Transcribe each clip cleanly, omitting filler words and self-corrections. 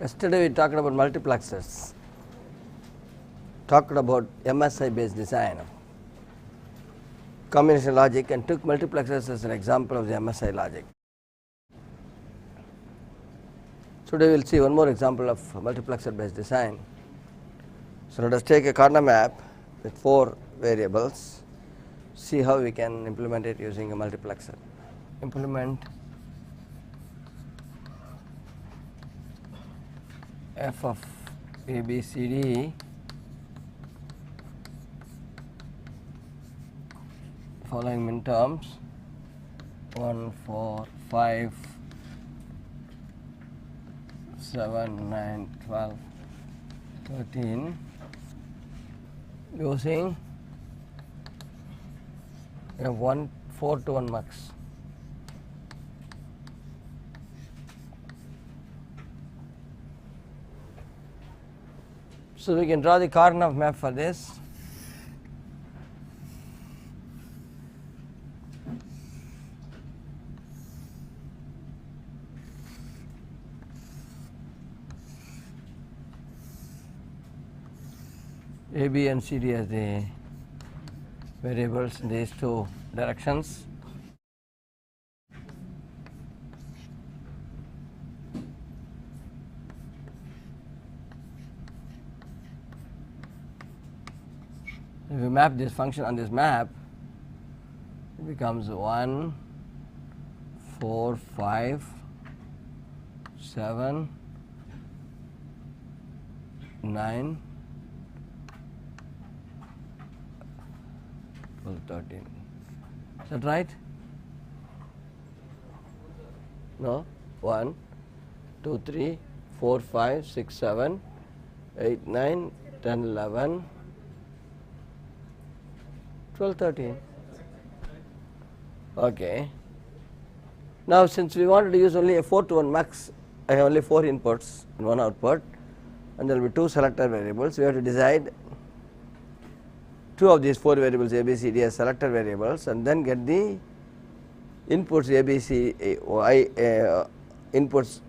Yesterday we talked about multiplexers, talked about MSI based design, combination logic, and took multiplexers as an example of the MSI logic. Today we will see one more example of multiplexer based design. So let us take a corner map with 4 variables, see how we can implement it using a multiplexer. Implement f of a, b, c, d following min terms 1, 4, 5, 7, 9, 12, 13 using 4 to 1 mux. So we can draw the Karnaugh map for this. A, B and C, D as the variables in these 2 directions. If we map this function on this map, it becomes 1, 4, 5, 7, 9, 12, 13. Is that right? No? 1, 2, 3, 4, 5, 6, 7, 8, 9, 10, 11, 12, 13. Okay. Now, since we wanted to use only a 4 to 1 mux, I have only 4 inputs and 1 output, and there will be 2 selector variables. We have to decide 2 of these 4 variables A, B, C, D as selector variables, and then get the inputs A, B, C, inputs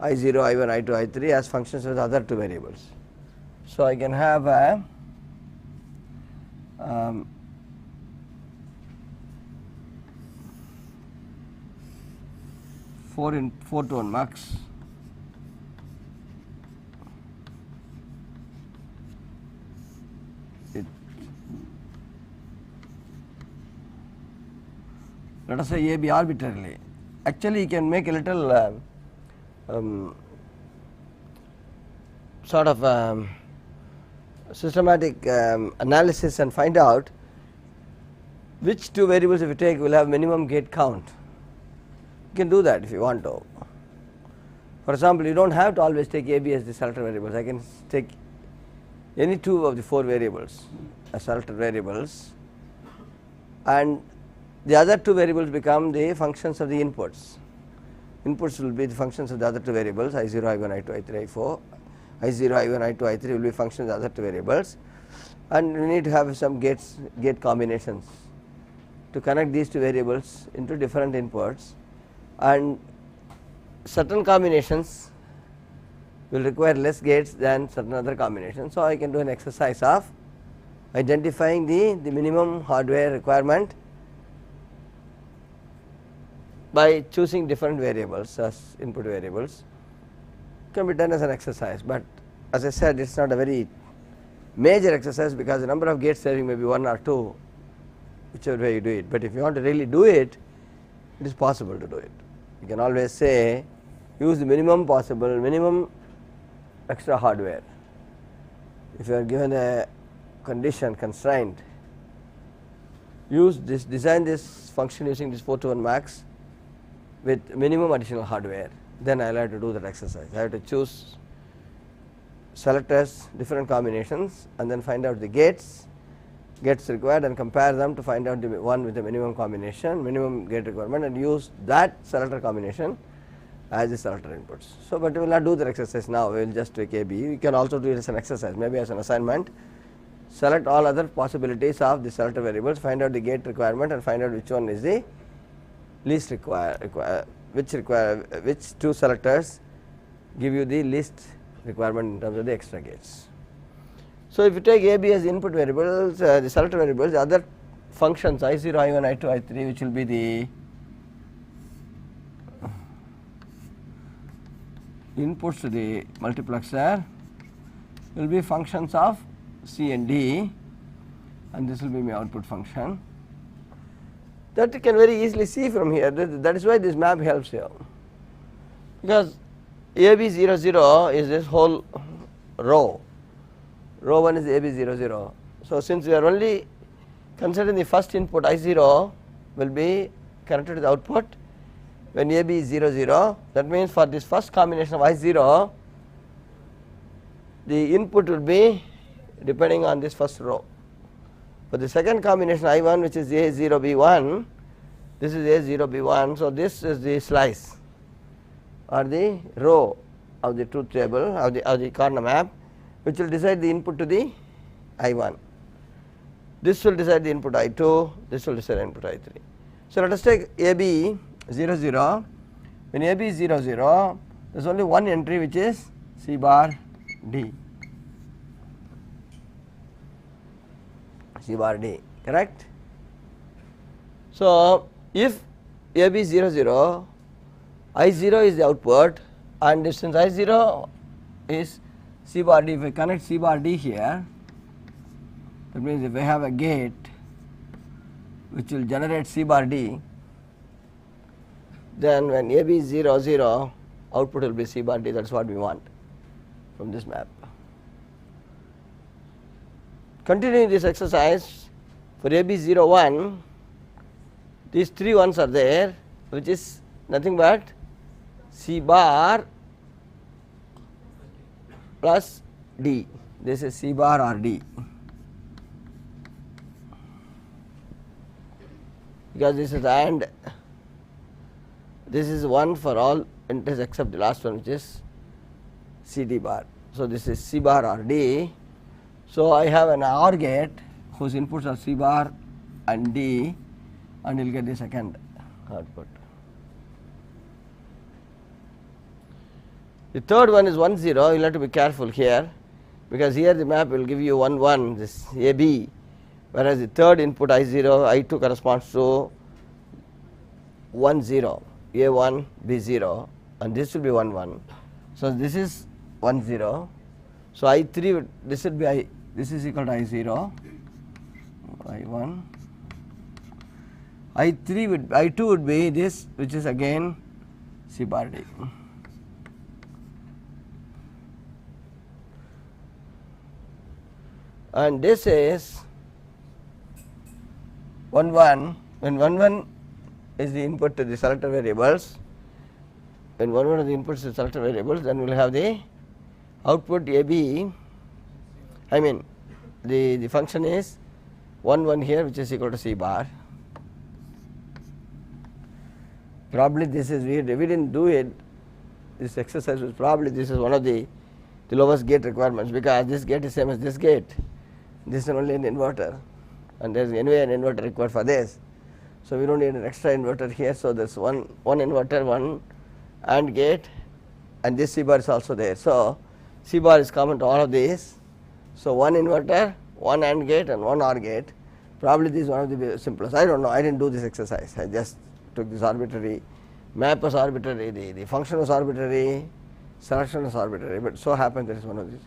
I0, I1, I2, I3 as functions of the other 2 variables. So I can have a 4 to 1 mux let us say A, B arbitrarily. Actually, you can make a little sort of systematic analysis and find out which 2 variables if you take will have minimum gate count. You can do that if you want to. For example, you do not have to always take A, B as the selector variables. I can take any 2 of the 4 variables as selector variables, and the other 2 variables become the functions of the inputs. Inputs will be the functions of the other 2 variables I0, I1, I2, I3, I4. I0, I1, I2, I3 will be functions of the other 2 variables, and we need to have some gate combinations to connect these 2 variables into different inputs, and certain combinations will require less gates than certain other combinations. So, I can do an exercise of identifying the minimum hardware requirement by choosing different variables as input variables. Can be done as an exercise, but as I said, it is not a very major exercise because the number of gates saving may be 1 or 2, whichever way you do it. But if you want to really do it, it is possible to do it. You can always say use the minimum possible, minimum extra hardware. If you are given a condition constraint, use this, design this function using this 4 to 1 max with minimum additional hardware. Then I will have to do that exercise. I have to choose selectors, different combinations, and then find out the gates required and compare them to find out the one with the minimum combination, minimum gate requirement, and use that selector combination as the selector inputs. So, but we will not do the exercise now, we will just take A, B. We can also do it as an exercise, maybe as an assignment. Select all other possibilities of the selector variables, find out the gate requirement, and find out which one is the least which 2 selectors give you the least requirement in terms of the extra gates. So, if you take A, B as input variables, the selector variables, the other functions I0, I1, I2, I3, which will be the inputs to the multiplexer, will be functions of C and D, and this will be my output function. That you can very easily see from here. That is why this map helps you, because AB00 is this whole row. Row 1 is AB00. So, since we are only considering the first input I0 will be connected to the output when AB is 00, that means for this first combination of I0, the input will be depending on this first row. For the second combination I1, which is A0B1, this is A0B1, so this is the slice or the row of the truth table of the corner map, which will decide the input to the I1. This will decide the input I2, this will decide the input I3. So, let us take AB 00. When AB is 00, there is only one entry, which is C bar D. C bar D, correct? So, if AB is 00, I0 is the output, and since I0 is C bar D, if I connect C bar D here, that means if I have a gate which will generate C bar D, then when AB is 00, output will be C bar D. That is what we want from this map. Continuing this exercise, for AB 01, these three ones are there, which is nothing but C bar plus D. This is C bar or D, because this is AND. This is 1 for all entries except the last one, which is CD bar. So, this is C bar or D. So, I have an OR gate whose inputs are C bar and D, and you will get the second output. The third one is 1 0. You will have to be careful here, because here the map will give you 1 1, this AB, whereas the third input I0, I2 corresponds to 1 0, A1, B0, and this will be 1 1. So, this is 1 0. So, I3 this will be this is equal to I0, I1. I2 would be this, which is again C bar D. And this is 1 1. When 1 1 is the input to the selector variables, when 1 1 is the inputs to the selector variables, then we will have the output AB. I mean, the function is 1 1 here, which is equal to C bar. Probably this is we did not do it. This exercise was probably this is one of the lowest gate requirements, because this gate is same as this gate. This is only an inverter, and there is anyway an inverter required for this. So, we do not need an extra inverter here. So, there is one inverter, one AND gate, and this C bar is also there. So, C bar is common to all of these. So, one inverter, one AND gate and one OR gate. Probably this is one of the simplest. I do not know, I did not do this exercise. I just took this arbitrary, map was arbitrary, the function was arbitrary, selection was arbitrary, but so happens that is one of these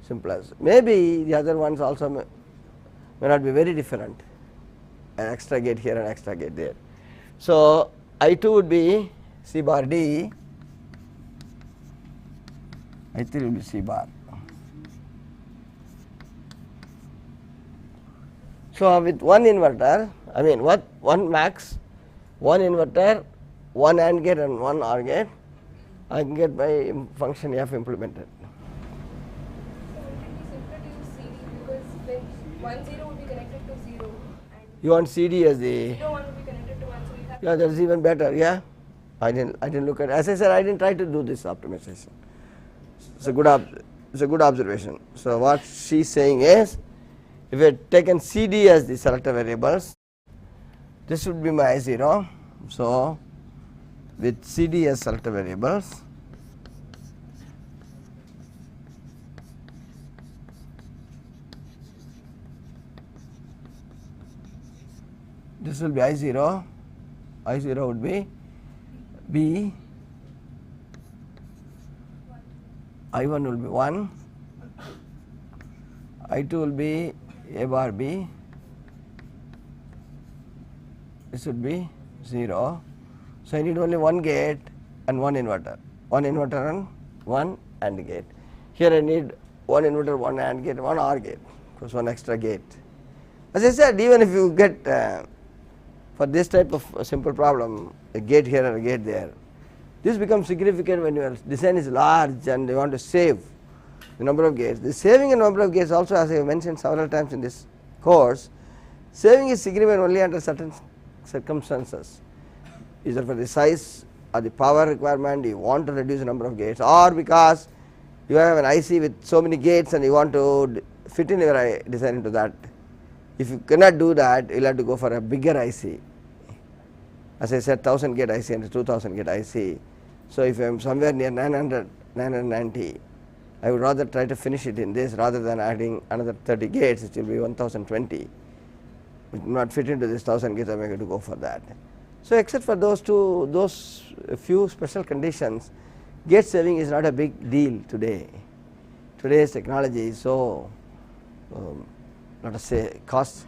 simplest. Maybe the other ones also may not be very different, an extra gate here and extra gate there. So, I2 would be C bar D, I3 will be C bar. So, with one inverter, I mean one max, one inverter, one AND gate and one OR gate, I can get my function F implemented. So, it would be simpler to use CD, because when 1 0 would be connected to 0. And You want CD as the 0 1 would be connected to 1, so we have. Yeah, that is even better. Yeah, I didn't look at. As I said, I didn't try to do this optimization. It's a good observation. So what she is saying is, if we had taken CD as the selector variables, this would be my I0. So with CD as selector variables, this will be I0, I0 would be B, I1 will be 1, I2 will be A bar B, this would be 0. So, I need only one gate and one inverter and one AND gate. Here I need one inverter, one AND gate, one OR gate, because one extra gate. As I said, even if you get for this type of simple problem a gate here and a gate there, this becomes significant when your design is large and you want to save the number of gates. The saving in number of gates also, as I have mentioned several times in this course, saving is significant only under certain circumstances, either for the size or the power requirement you want to reduce the number of gates, or because you have an IC with so many gates and you want to fit in your design into that. If you cannot do that, you will have to go for a bigger IC. As I said, 1000 gate IC and 2000 gate IC. So, if I am somewhere near 900, 990, I would rather try to finish it in this rather than adding another 30 gates, which will be 1020. It will not fit into this 1000 gates, I am going to go for that. So, except for those few special conditions, gate saving is not a big deal today. Today's technology is so let us say cost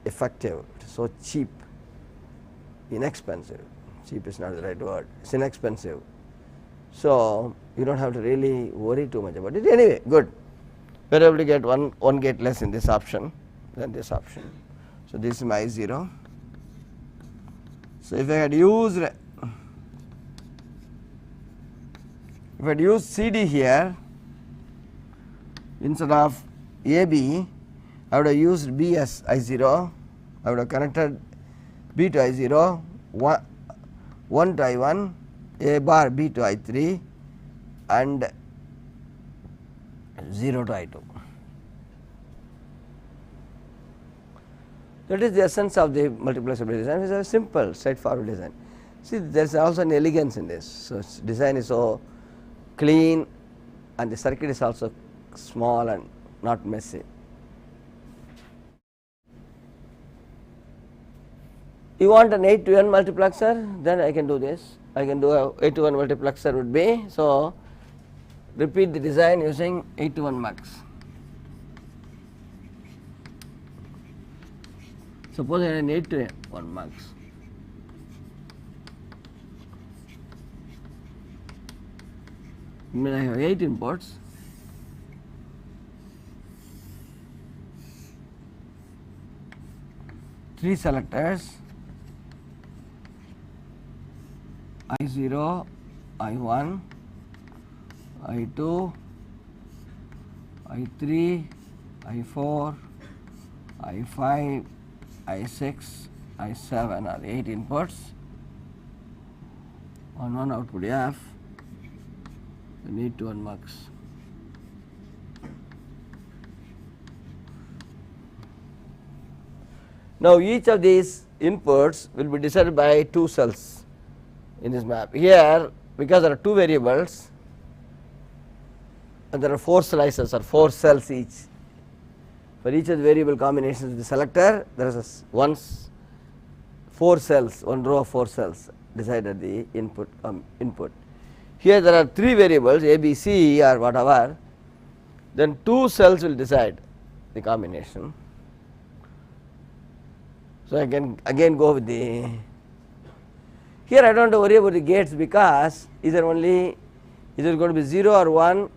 effective, so cheap, inexpensive. Cheap is not the right word, it is inexpensive. So, you do not have to really worry too much about it. Anyway, good, we are able to get one gate less in this option than this option. So, this is my I0. So, if I had used CD here instead of AB, I would have used B as I0, I would have connected B to I0, 1 to I1, A bar B to I3 and 0 to I2. That is the essence of the multiplexer design. It is a simple straightforward design. See, there is also an elegance in this. So, design is so clean and the circuit is also small and not messy. You want an 8 to n multiplexer, then I can do this. I can do a 8 to 1 multiplexer would be, so repeat the design using 8 to 1 mux. Suppose I had an 8 to 1 mux. I mean I have 8 inputs. Three selectors, I0, I1, I2, I3, I4, I5, I6, I7 are 8 inputs on one output F, you need 2 mux. Now, each of these inputs will be decided by 2 cells in this map. Here, because there are 2 variables and there are 4 slices or 4 cells each. For each of the variable combinations of the selector, there is once 4 cells, one row of 4 cells decided the input. Here there are 3 variables A, B, C or whatever, then 2 cells will decide the combination. So, I can again go with the, here I do not have to worry about the gates because either going to be 0 or 1.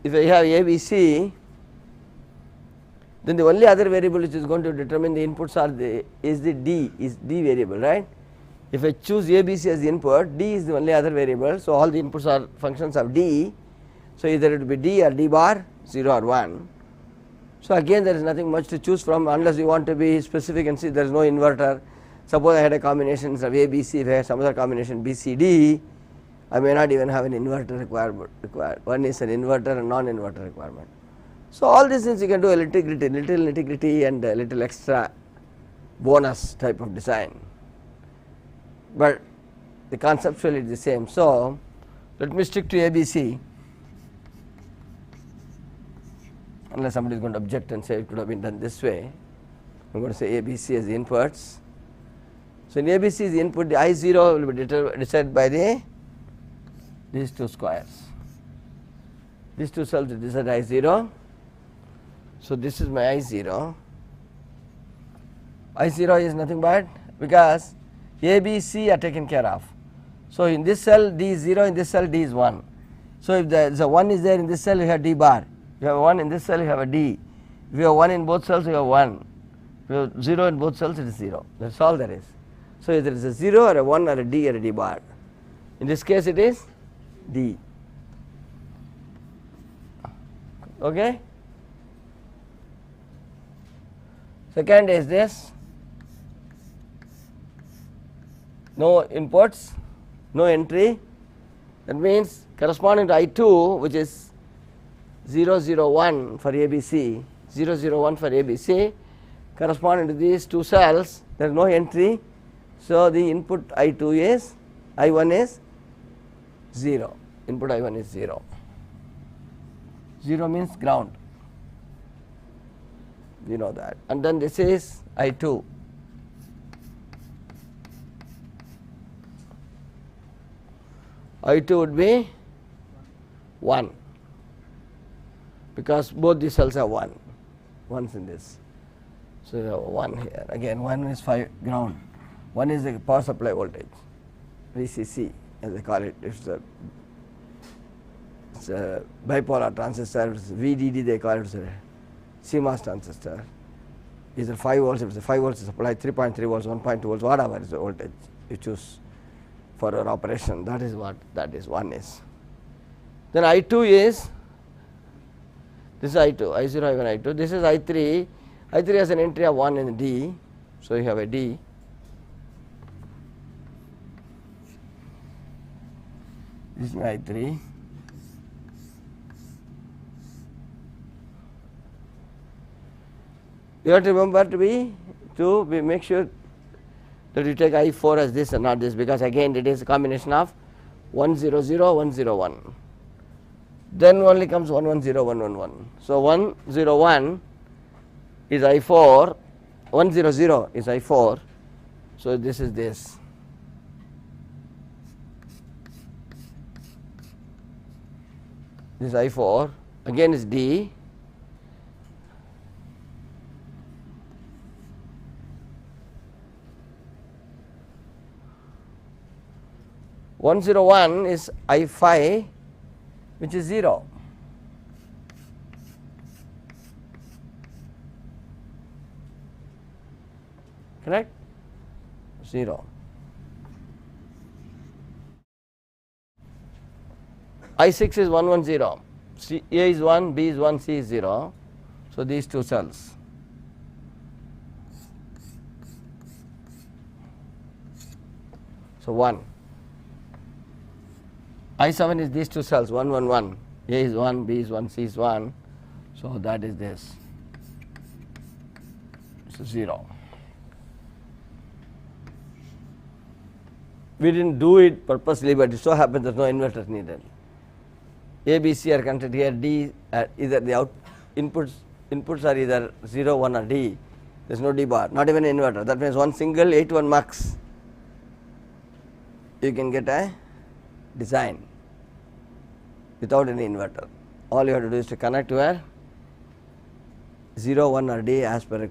If I have A, B, C, then the only other variable which is going to determine the inputs is the D variable, right. If I choose A, B, C as the input, D is the only other variable. So, all the inputs are functions of D. So, either it will be D or D bar, 0 or 1. So, again there is nothing much to choose from unless you want to be specific and see there is no inverter. Suppose I had a combination of A, B, C, if I had some other combination B, C, D, I may not even have an inverter required. One is an inverter and non-inverter requirement. So, all these things you can do a little nitty-gritty and a little extra bonus type of design, but the conceptually it is the same. So, let me stick to ABC unless somebody is going to object and say it could have been done this way. I am going to say ABC as the inputs. So, in ABC the input, the I0 will be decided by these two squares. These two cells will decide I0. So, this is my I0. I0 is nothing but, because A, B, C are taken care of. So, in this cell D is 0, in this cell D is 1. So, if there is a 1 is there in this cell, you have D bar. You have 1 in this cell, you have a D. If you have 1 in both cells, you have 1. If you have 0 in both cells, it is 0. That is all there is. So, either it is a 0 or a 1 or a D or a D bar. In this case, it is D. Okay. Second is this, no inputs, no entry. That means corresponding to I2, which is 0 0 1 for ABC, 0 0 1 for ABC, corresponding to these two cells, there is no entry. So, the input I2 is, I1 is 0, input I1 is 0. 0 means ground, you know that. And then this is I2. I2 would be 1, because both these cells are 1, 1's in this. So, you have 1 here, again 1 is 5 ground, 1 is the power supply voltage, VCC as they call it. It's a bipolar transistor, it's VDD they call it, it's a CMOS transistor. Is it 5 volts, if it's a 5 volts supply, 3.3 volts, 1.2 volts, whatever is the voltage you choose for your operation, that is what that is 1 is. Then I2 is, this is I2, I0, I1, I2, this is I3, I3 has an entry of 1 in D, so you have a D. This is my I3. You have to remember to make sure that you take I4 as this and not this, because again it is a combination of 1 0 0 1 0 1, then only comes 1 1 0 1 1 1. So, 1 0 1 is I4, 1 0 0 is I4. So, this is this. This is I4, again is D. One 0 1 is I5, which is 0. Correct? 0. I6 is 1 1 0. C, A is 1, B is 1, C is 0. So, these two cells. So, 1. I7 is these two cells, 1 1 1. A is 1, B is 1, C is 1. So, that is this. So, 0. We did not do it purposely, but it so happens that no inverter needed. A, B, C are connected here, D either the inputs are either 0, 1 or D, there is no D bar, not even an inverter. That means one single 8 1 mux you can get a design without any inverter. All you have to do is to connect where 0, 1 or D as per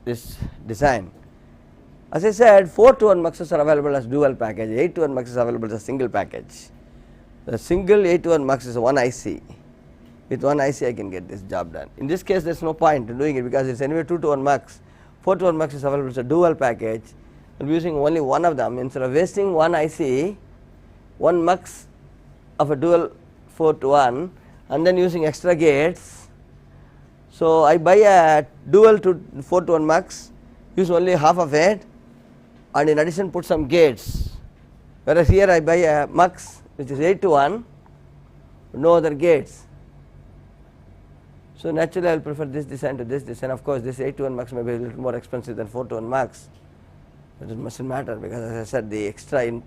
this design. As I said, 4 to 1 muxes are available as dual package, 8 to 1 mux is available as a single package. The single 8 to 1 mux is one IC. With one IC I can get this job done. In this case there is no point in doing it, because it is anyway 2 to 1 mux. 4 to 1 mux is available as a dual package, and using only one of them, instead of wasting one IC, 1 mux of a dual 4 to 1 and then using extra gates. So, I buy a dual to 4 to 1 mux, use only half of it, and in addition put some gates, whereas here I buy a mux which is 8 to 1, no other gates. So, naturally I will prefer this design to this design. Of course, this 8 to 1 mux may be a little more expensive than 4 to 1 mux, but it must not matter, because as I said, the extra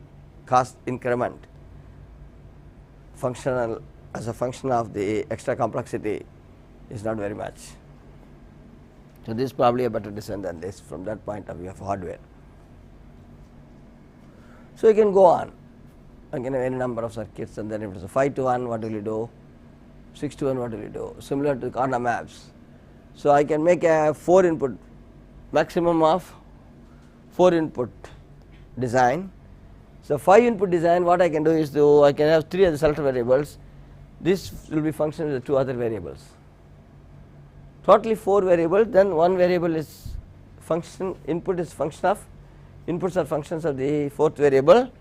cost increment functional as a function of the extra complexity is not very much. So, this is probably a better design than this from that point of view of hardware. So, you can go on, you can have any number of circuits, and then if it is a 5 to 1, what will you do? 6 to 1, what will you do? Similar to corner maps. So, I can make a 4 input, maximum of 4 input design. So, 5 input design, what I can do is I can have 3 other selector variables. This will be functioning with 2 other variables. Totally 4 variables, then 1 variable is function, input is function of, inputs are functions of the 4th variable,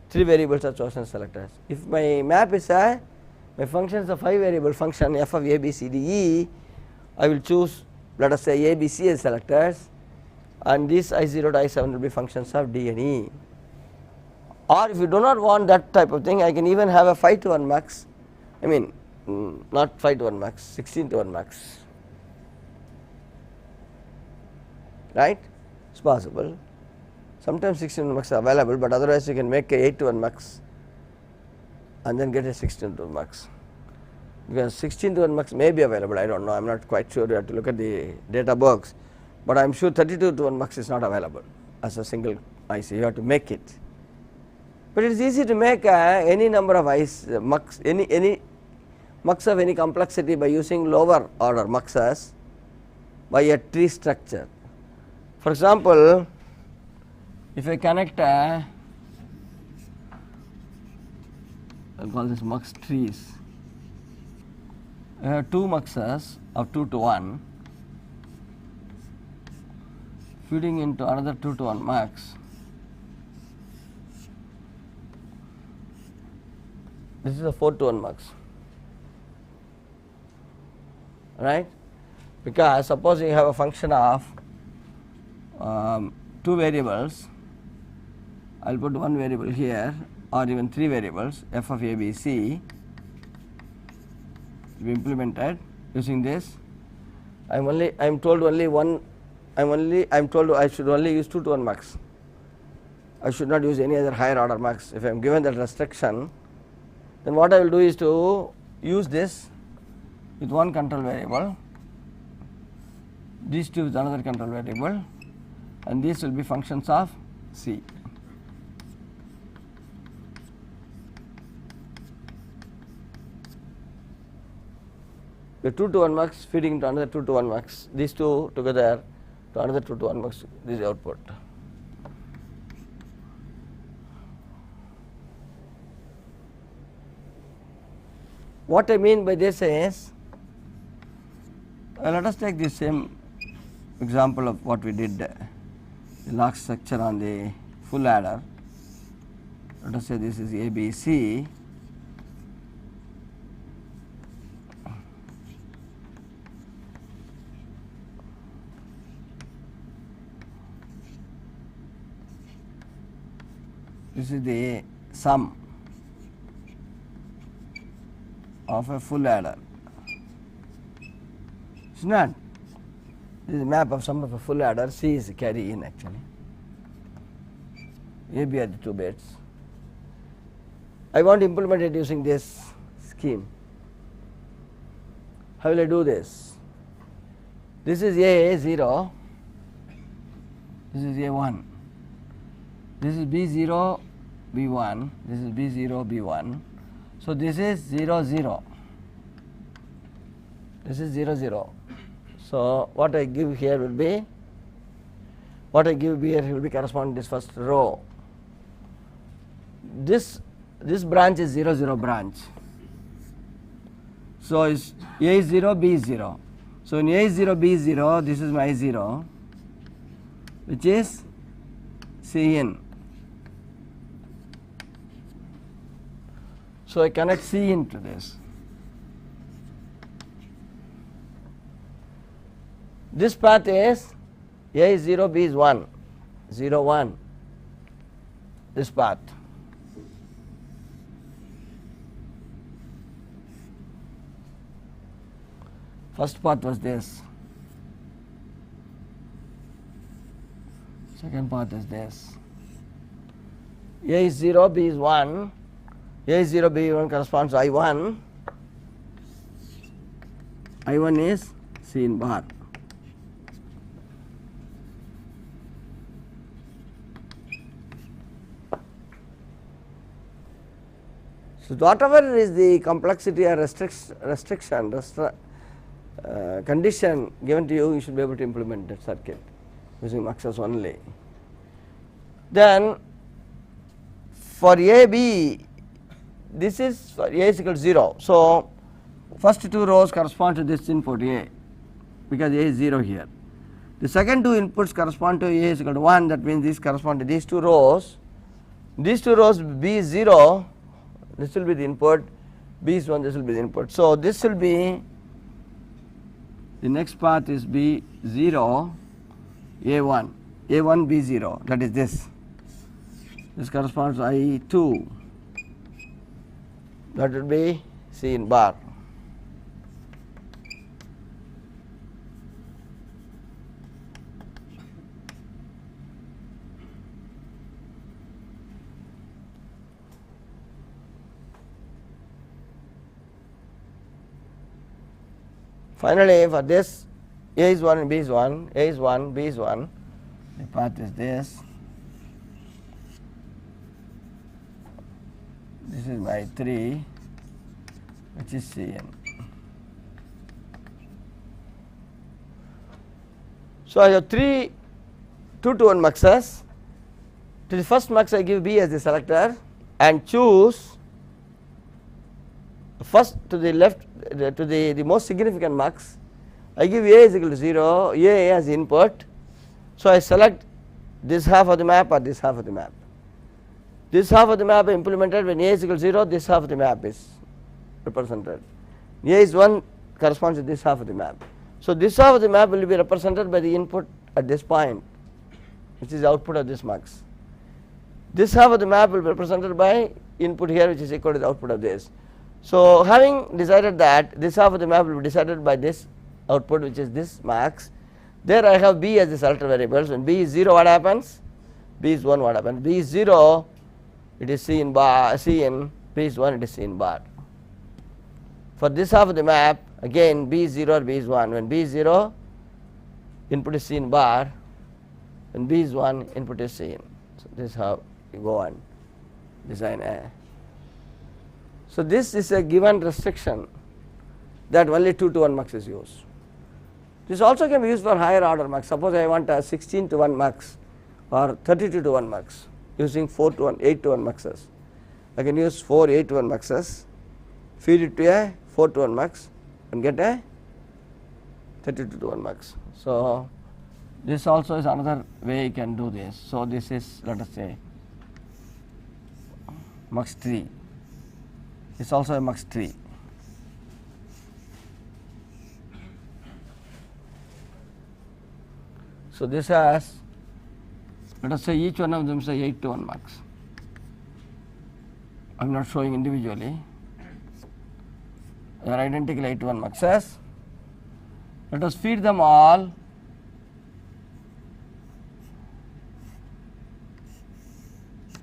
3 variables are chosen selectors. If my map is my function is a 5 variable function f of a, b, c, d, e, I will choose, let us say, a, b, c as selectors, and these I0 to I7 will be functions of d and e. Or if you do not want that type of thing, I can even have a 5 to 1 max, I mean not 5 to 1 max, 16 to 1 max, right, it is possible. Sometimes 16 to 1 max is available, but otherwise you can make a 8 to 1 max and then get a 16 to 1 max, because 16 to 1 max may be available, I do not know, I am not quite sure, you have to look at the data box, but I am sure 32 to 1 max is not available as a single IC, you have to make it. But it is easy to make any number of mux, any mux of any complexity by using lower order muxes by a tree structure. For example, if I connect I will call this mux trees, I have 2 muxes of 2 to 1 feeding into another 2 to 1 mux. This is a 4 to 1 mux, right, because suppose you have a function of 2 variables, I will put 1 variable here or even 3 variables f of a, b, c to be implemented using this. I am told I should only use 2 to 1 mux, I should not use any other higher order mux. If I am given that restriction, then what I will do is to use this with one control variable, these two with another control variable, and these will be functions of C. The 2 to 1 mux feeding into another 2 to 1 mux, these two together to another 2 to 1 mux, this is the output. What I mean by this is, let us take the same example of what we did, the log structure on the full adder. Let us say this is A, B, C. This is the sum of a full adder. It is not. This is a map of sum of a full adder. C is carry in actually. A, B are the 2 bits. I want to implement it using this scheme. How will I do this? This is A0, this is A1, this is B0, B1, this is B0, B1. So, this is 0, 0, this is 0, 0. So, what I give here will be, what I give here will be corresponding to this first row. This branch is 0, 0 branch. So, is A is 0, B is 0. So, in A is 0, B is 0, this is my 0, which is C in. So, I connect C into this. This path is A is 0, B is 1, 0, 1, this path. First path was this, second path is this. A is 0, B is 1, A is 0, B is 1 corresponds to I1, I1 is C in bar. So, whatever is the complexity or condition given to you, you should be able to implement that circuit using muxes only. Then for A B, this is for A is equal to 0. So, first two rows correspond to this input A, because A is 0 here. The second two inputs correspond to A is equal to 1, that means these correspond to these two rows. These two rows B is 0, this will be the input, B is 1, this will be the input. So, this will be, the next path is B 0, A1, A1 B 0, that is this. This corresponds to I2, that will be C in bar. Finally, for this A is 1 and B is 1, A is 1, B is 1, the path is this. This is my 3, which is Cn. So, I have 3 2 to 1 muxes. To the first mux I give B as the selector and choose first to the left, to the most significant mux. I give A is equal to 0, A as input. So, I select this half of the map or this half of the map. This half of the map implemented when A is equal to 0, this half of the map is represented. A is 1 corresponds to this half of the map. So, this half of the map will be represented by the input at this point, which is the output of this mux. This half of the map will be represented by input here, which is equal to the output of this. So, having decided that this half of the map will be decided by this output, which is this mux, there I have B as the selector variables. When B is 0, what happens? B is 1, what happens? B is 0, it is C in bar, C in, B is 1, it is C in bar. For this half of the map, again B is 0 or B is 1. When B is 0, input is C in bar, when B is 1, input is C in. So, this is how you go on design A. So, this is a given restriction that only 2 to 1 mux is used. This also can be used for higher order mux. Suppose I want a 16 to 1 mux or 32 to 1 mux using 4 to 1, 8 to 1 muxes. I can use 4 8 to 1 muxes, feed it to a 4 to 1 mux and get a 32 to 1 mux. So, this also is another way you can do this. So, this is, let us say, mux 3. This is also a mux 3. So, this has, let us say each one of them say 8 to 1 mux. I am not showing individually. They are identical 8 to 1 muxes. Let us feed them all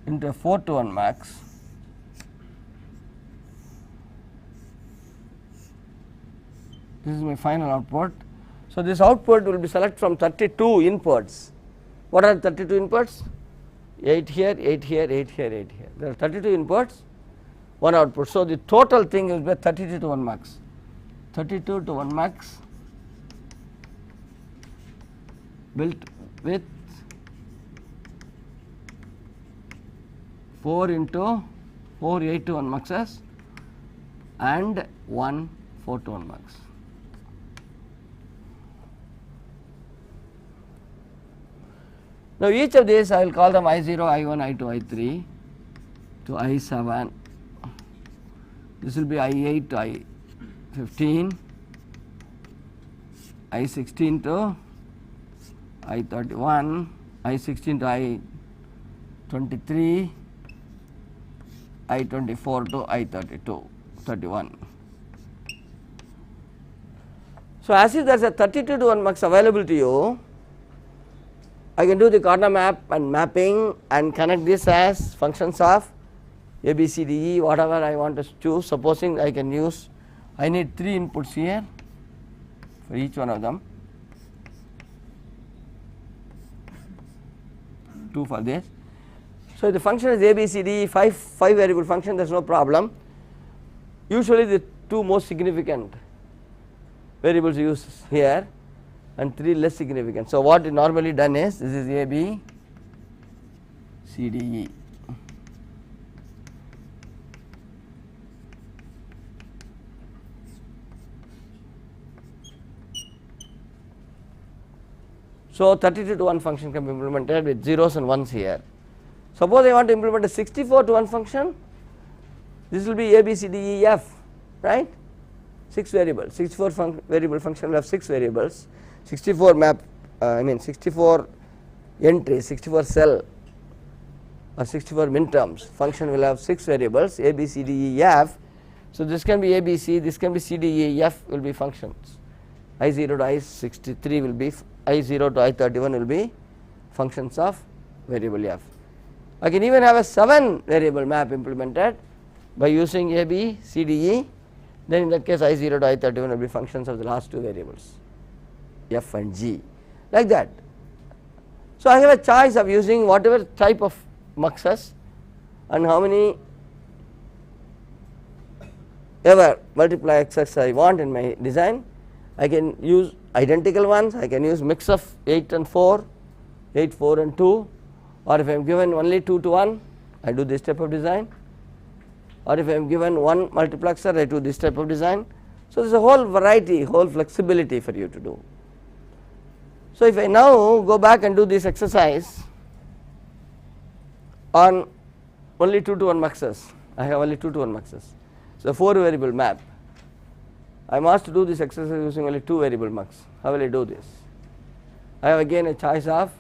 into a 4 to 1 mux. This is my final output. So, this output will be selected from 32 inputs. What are 32 inputs? 8 here, 8 here, 8 here, 8 here. There are 32 inputs, 1 output. So, the total thing will be 32 to 1 mux. 32 to 1 mux built with 4 into 4 8 to 1 muxes and 1 4 to 1 mux. Now, each of these I will call them I0, I1, I2, I3 to I7. This will be I8 to I15, I16 to I31, I16 to I23, I24 to I32, 31. So, as if there is a 32 to 1 mux available to you, I can do the corner map and mapping and connect this as functions of A, B, C, D, E, whatever I want to choose. Supposing I can use, I need 3 inputs here for each one of them, 2 for this. So, the function is A, B, C, D, 5 variable function, there is no problem. usually the two most significant variables used here and 3 less significant. So, what is normally done is this is A B C D E. So, 32 to 1 function can be implemented with zeros and ones here. Suppose I want to implement a 64 to 1 function, this will be A B C D E F, right, 6 variables. 64 variable function will have 6 variables, 64 map 64 entries, 64 cell or 64 min terms function will have 6 variables A B C D E F. So, this can be A B C, this can be C D E F will be functions, I0 to I63 will be I0 to I31 will be functions of variable f. I can even have a 7 variable map implemented by using A B C D E, then in that case I0 to I31 will be functions of the last 2 variables f and g, like that. So, I have a choice of using whatever type of muxes and how many ever multiplexers I want in my design. I can use identical ones, I can use mix of 8 and 4, 8, 4 and 2, or if I am given only 2 to 1 I do this type of design, or if I am given one multiplexer I do this type of design. So, there is a whole variety, whole flexibility for you to do. So, if I now go back and do this exercise on only 2 to 1 muxes, I have only 2 to 1 muxes. So, 4 variable map, I am asked to do this exercise using only 2 variable mux. How will I do this? I have again a choice of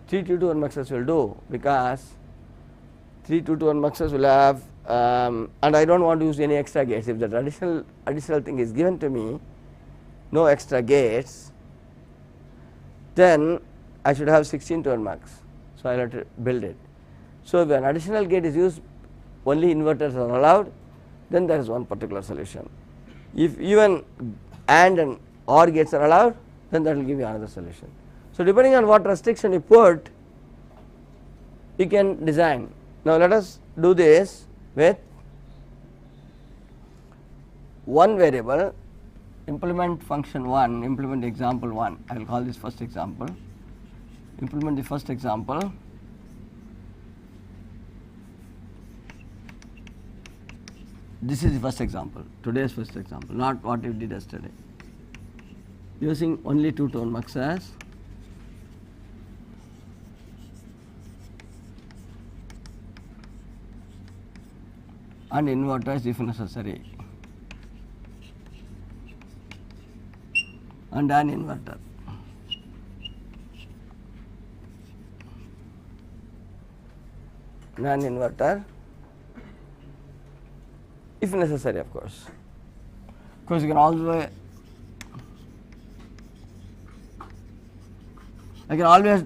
3 2 to 1 muxes will do, because 3 2 to 1 muxes will have and I do not want to use any extra gates. If that additional thing is given to me, no extra gates, then I should have 16 to 1 mux. So, I will have to build it. So, if an additional gate is used, only inverters are allowed, then there is one particular solution. If even and OR gates are allowed, then that will give you another solution. So, depending on what restriction you put, you can design. Now, let us do this with one variable, implement function 1, implement example 1. I will call this first example. Implement the first example. This is the first example, today's first example, not what you did yesterday. Using only 2 to 1 muxes, and inverters if necessary, and an inverter. An inverter if necessary, of course. Of course, you can always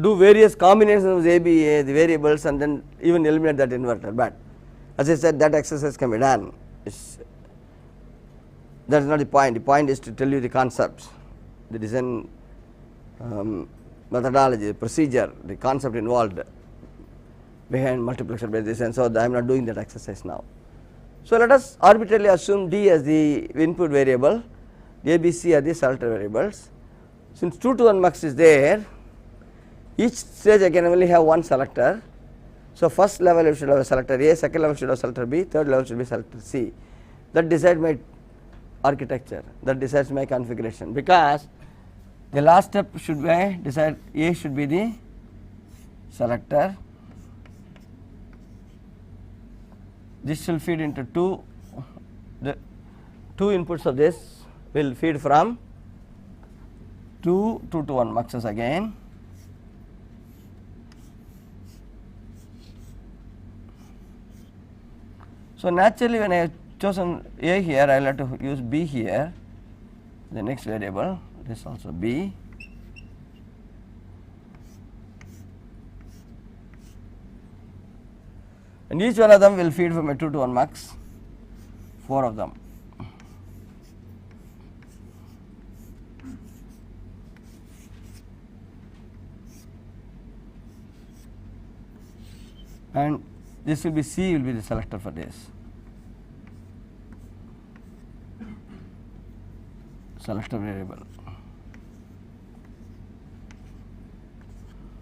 do various combinations of ABA, the variables, and then even eliminate that inverter. But as I said, that exercise can be done. That is not the point. The point is to tell you the concepts, the design methodology, the procedure, the concept involved behind multiplexer based design. So, I am not doing that exercise now. So, let us arbitrarily assume D as the input variable, A, B, C are the selector variables. Since 2 to 1 mux is there, each stage I can only have one selector. So, first level it should have a selector A, second level should have selector B, third level should be selector C. That decides my architecture, that decides my configuration, because the last step should be decide A should be the selector. This will feed into the two inputs of this will feed from 2 to 1 muxes again. So, naturally when I have chosen A here, I will have to use B here, the next variable, this also B. And each one of them will feed from a 2 to 1 mux, 4 of them. And this will be C will be the selector for this. selector variable,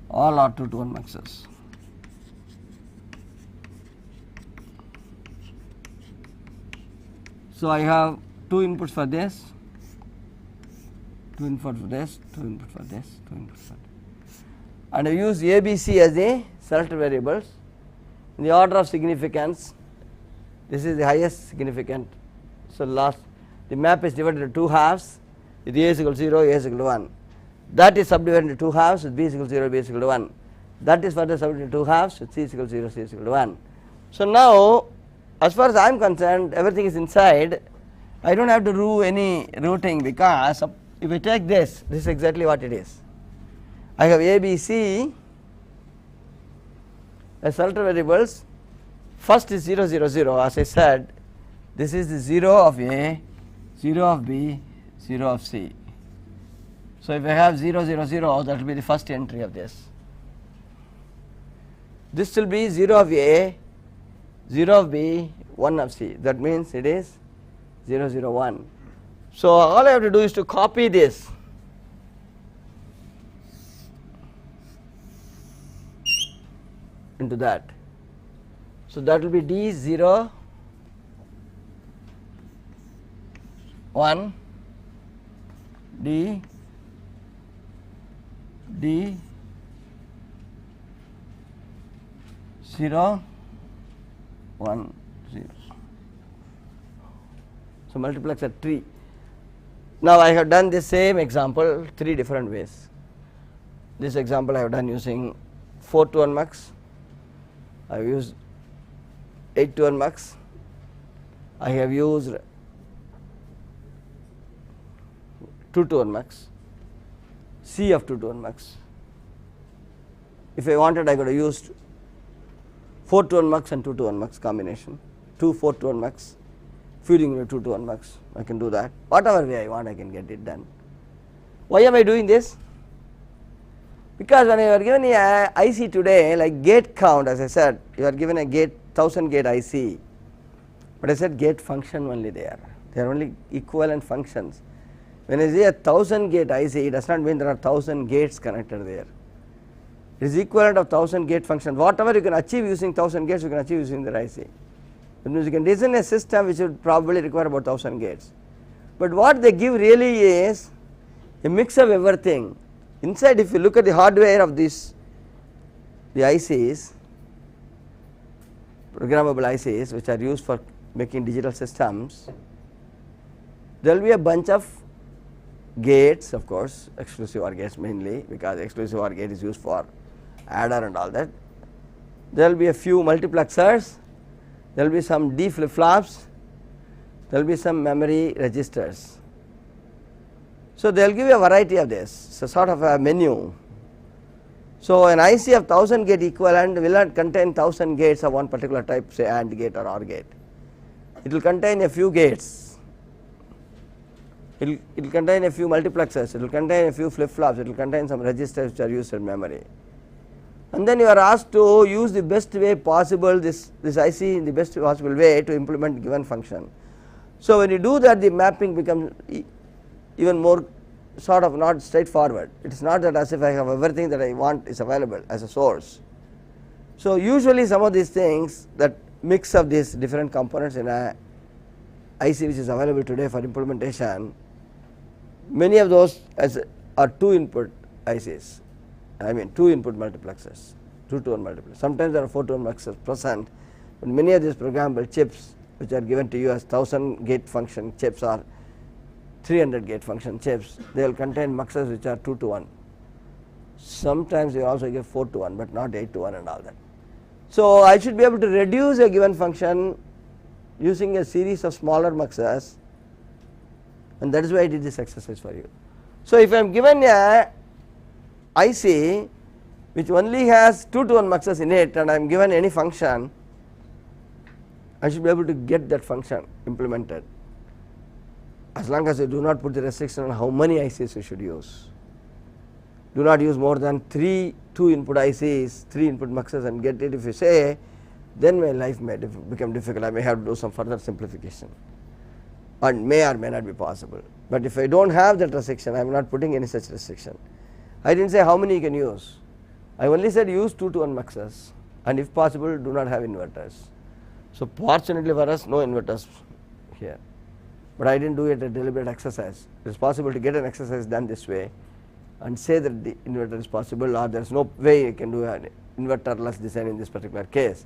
all are 2 to 1 muxes. So, I have 2 inputs for this, 2 inputs for this, 2 inputs for this, 2 inputs for this, and I use A, B, C as the selector variables in the order of significance. This is the highest significant. So, the map is divided into 2 halves with A is equal to 0, A is equal to 1. That is subdivided into 2 halves with B is equal to 0, B is equal to 1. That is further subdivided into 2 halves with C is equal to 0, C is equal to 1. So, now as far as I am concerned, everything is inside. I do not have to do any routing, because if I take this is exactly what it is. I have A, B, C as selector variables. First is 0, 0, 0, as I said, this is the 0 of A, 0 of B, 0 of C. So, if I have 0, 0, 0, that will be the first entry of this. This will be 0 of A, 0 of B, 1 of C. That means it is 0, 0, 1. So, all I have to do is to copy this into that. So, that will be D 0 1 D 0 1 0. So, multiplexer tree. Now, I have done the same example 3 different ways. This example I have done using 4 to 1 mux, I have used 8 to 1 mux, I have used 2 to 1 mux, C of 2 to 1 mux. If I wanted, I could have used 4 to 1 mux and 2 to 1 mux combination, 2 4 to 1 mux feeding into 2 to 1 mux. I can do that. Whatever way I want, I can get it done. Why am I doing this? Because when you are given a IC today, like gate count, as I said, you are given a gate 1000 gate IC, but I said gate function only there. They are only equivalent functions. When I say a 1000 gate IC, it does not mean there are 1000 gates connected there. It is equivalent of 1000 gate function. Whatever you can achieve using 1000 gates, you can achieve using the IC. That means you can design a system which would probably require about 1000 gates. But what they give really is a mix of everything. Inside, if you look at the hardware of this, the ICs, programmable ICs, which are used for making digital systems, there will be a bunch of gates, of course, exclusive OR gates mainly, because exclusive OR gate is used for adder and all that. There will be a few multiplexers, there will be some D flip flops, there will be some memory registers. So, they will give you a variety of this, so sort of a menu. So, an IC of 1000 gate equivalent will not contain 1000 gates of one particular type, say AND gate or OR gate. It will contain a few gates, it will contain a few multiplexers, it will contain a few flip flops, it will contain some registers which are used in memory. And then you are asked to use the best way possible this IC in the best possible way to implement given function. So, when you do that, the mapping becomes even more sort of not straightforward. It is not that as if I have everything that I want is available as a source. So, usually some of these things, that mix of these different components in a IC which is available today for implementation, many of those are 2 input ICs, I mean 2 input multiplexers, 2 to 1 multiplexers. Sometimes there are 4 to 1 multiplexers present, but many of these programmable chips which are given to you as 1000 gate function chips or 300 gate function chips, they will contain muxes which are 2 to 1. Sometimes you also give 4 to 1, but not 8 to 1 and all that. So, I should be able to reduce a given function using a series of smaller muxes, and that is why I did this exercise for you. So, if I am given a IC which only has 2 to 1 muxes in it and I am given any function, I should be able to get that function implemented, as long as you do not put the restriction on how many ICs you should use. Do not use more than 3 2 input ICs, 3 input muxes and get it. If you say, then my life may become difficult. I may have to do some further simplification, and may or may not be possible. but if I do not have that restriction, I am not putting any such restriction. I did not say how many you can use, I only said use 2 to 1 muxes, and if possible do not have inverters. So, fortunately for us no inverters here, but I did not do it a deliberate exercise. It is possible to get an exercise done this way and say that the inverter is possible, or there is no way you can do an inverterless design in this particular case.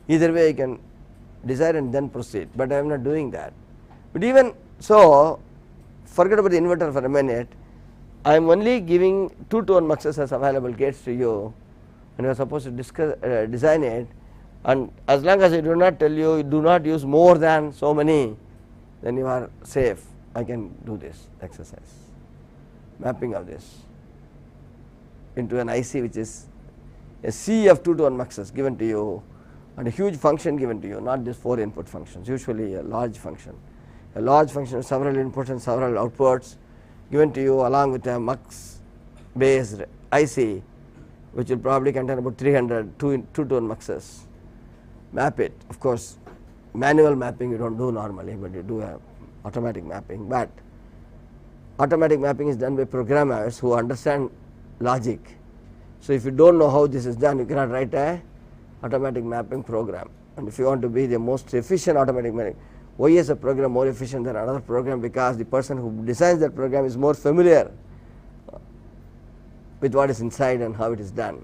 Either way you can design and then proceed, but I am not doing that. But even so, forget about the inverter for a minute, I am only giving 2 to 1 muxes as available gates to you, and you are supposed to design it, and as long as I do not tell you do not use more than so many, then you are safe. I can do this exercise, mapping of this into an IC which is a sea of 2 to 1 muxes given to you, and a huge function given to you, not just 4 input functions, usually a large function. A large function with several inputs and several outputs given to you along with a mux based IC, which will probably contain about 300 2 to 1 muxes. Map it. Of course, manual mapping you do not do normally, but you do a automatic mapping. But automatic mapping is done by programmers who understand logic. So, if you do not know how this is done, you cannot write a automatic mapping program. And if you want to be the most efficient automatic mapping, why is a program more efficient than another program? Because the person who designs that program is more familiar with what is inside and how it is done.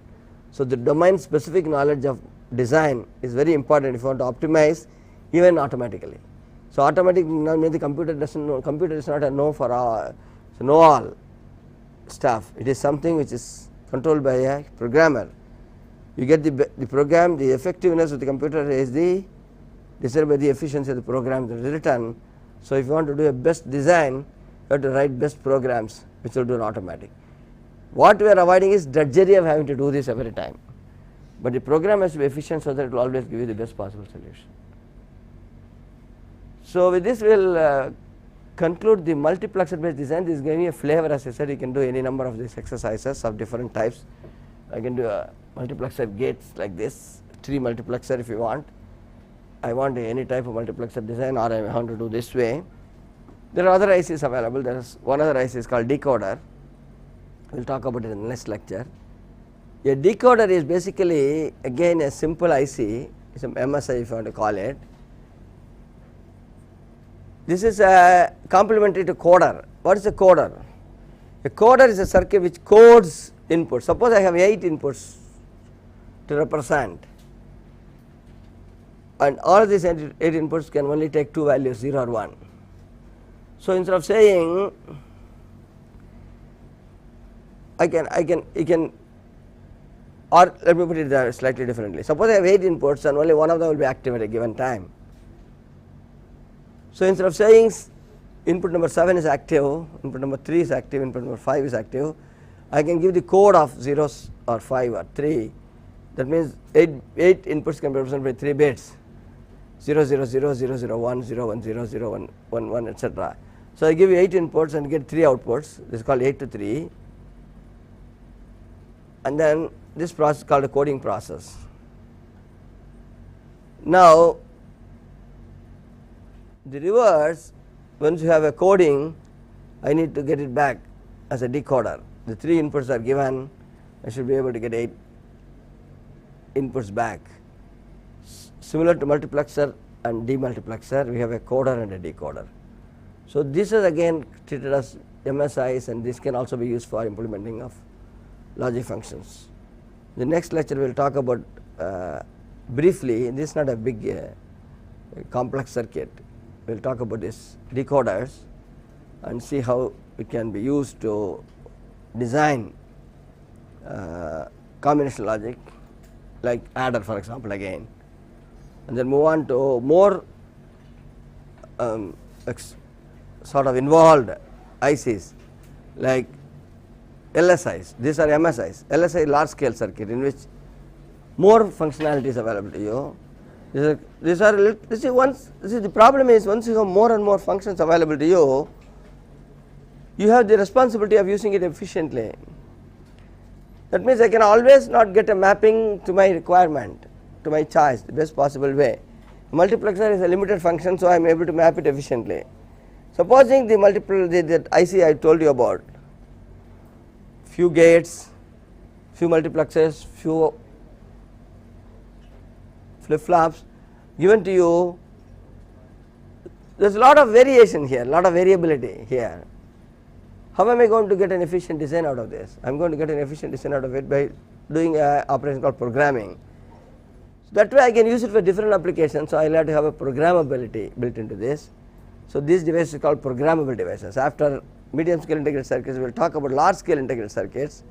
So, the domain specific knowledge of design is very important if you want to optimize even automatically. So, automatic means the computer does not know, computer is not a know for all, so know all stuff. It is something which is controlled by a programmer. You get the program, the effectiveness of the computer is decided by the efficiency of the program that is written. So, if you want to do a best design, you have to write best programs which will do an automatic. What we are avoiding is drudgery of having to do this every time, but the program has to be efficient so that it will always give you the best possible solution. So, with this we will conclude the multiplexer based design. This is giving you a flavor. As I said, you can do any number of these exercises of different types. I can do a multiplexer gates like this, 3 multiplexer if you want. I want any type of multiplexer design, or I want to do this way. There are other ICs available. There is one other IC is called decoder. We will talk about it in the next lecture. A decoder is basically again a simple IC, it is a MSI if you want to call it. This is a complementary to coder. What is a coder? A coder is a circuit which codes inputs. Suppose I have 8 inputs to represent, and all of these 8 inputs can only take 2 values, 0 or 1. So, instead of saying I can, or let me put it slightly differently. Suppose I have 8 inputs and only one of them will be active at a given time. So, instead of saying input number 7 is active, input number 3 is active, input number 5 is active, I can give the code of 0s or 5 or 3. That means 8 inputs can be represented by 3 bits, 0 0 0 0 0 1 0 1 0 0 1 1 1 etc. So, I give you 8 inputs and get 3 outputs. This is called 8 to 3, and then this process is called a coding process. Now, the reverse, once you have a coding, I need to get it back as a decoder. The 3 inputs are given, I should be able to get 8 inputs back. Similar to multiplexer and demultiplexer, we have a coder and a decoder. So, this is again treated as MSIs, and this can also be used for implementing of logic functions. The next lecture we will talk about briefly, this is not a big complex circuit. We will talk about this decoders and see how it can be used to design combination logic like adder for example again, and then move on to more sort of involved ICs like LSIs. These are MSIs. LSI large scale circuit in which more functionality is available to you. These are the problem is once you have more and more functions available to you, you have the responsibility of using it efficiently. That means I can always not get a mapping to my requirement, to my choice, the best possible way. Multiplexer is a limited function, so I am able to map it efficiently. Supposing the the IC I told you about, few gates, few multiplexers, few flip flops given to you, there is a lot of variation here, lot of variability here. How am I going to get an efficient design out of this? I am going to get an efficient design out of it by doing an operation called programming. So that way I can use it for different applications. So I will have to have a programmability built into this. So these devices are called programmable devices. After medium scale integrated circuits, we will talk about large scale integrated circuits,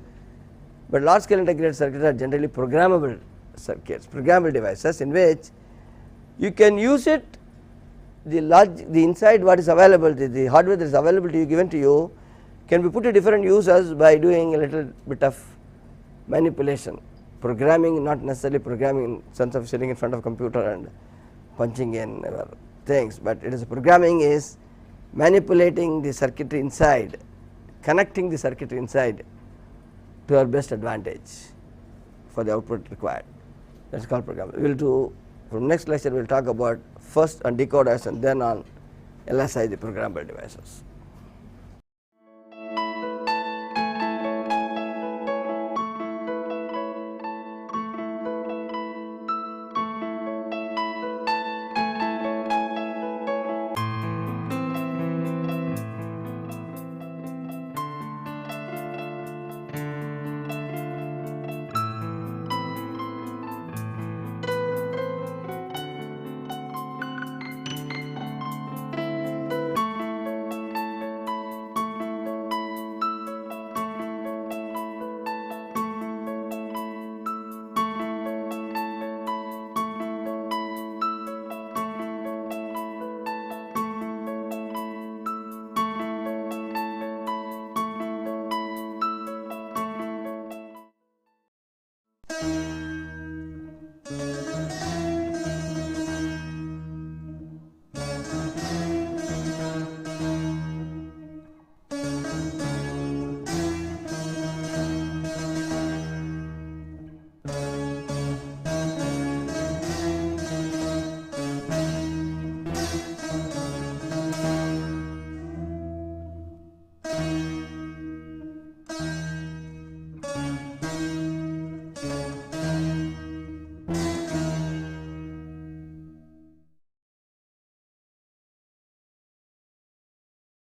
but large scale integrated circuits are generally programmable circuits, programmable devices in which you can use it, the inside what is available, the hardware that is available to you, given to you, can be put to different uses by doing a little bit of manipulation. Programming, not necessarily programming in sense of sitting in front of a computer and punching in things, but it is programming is manipulating the circuitry inside, connecting the circuitry inside to our best advantage for the output required. That is called programming. We will do, from next lecture we will talk about first on decoders and then on LSI, the programmable devices.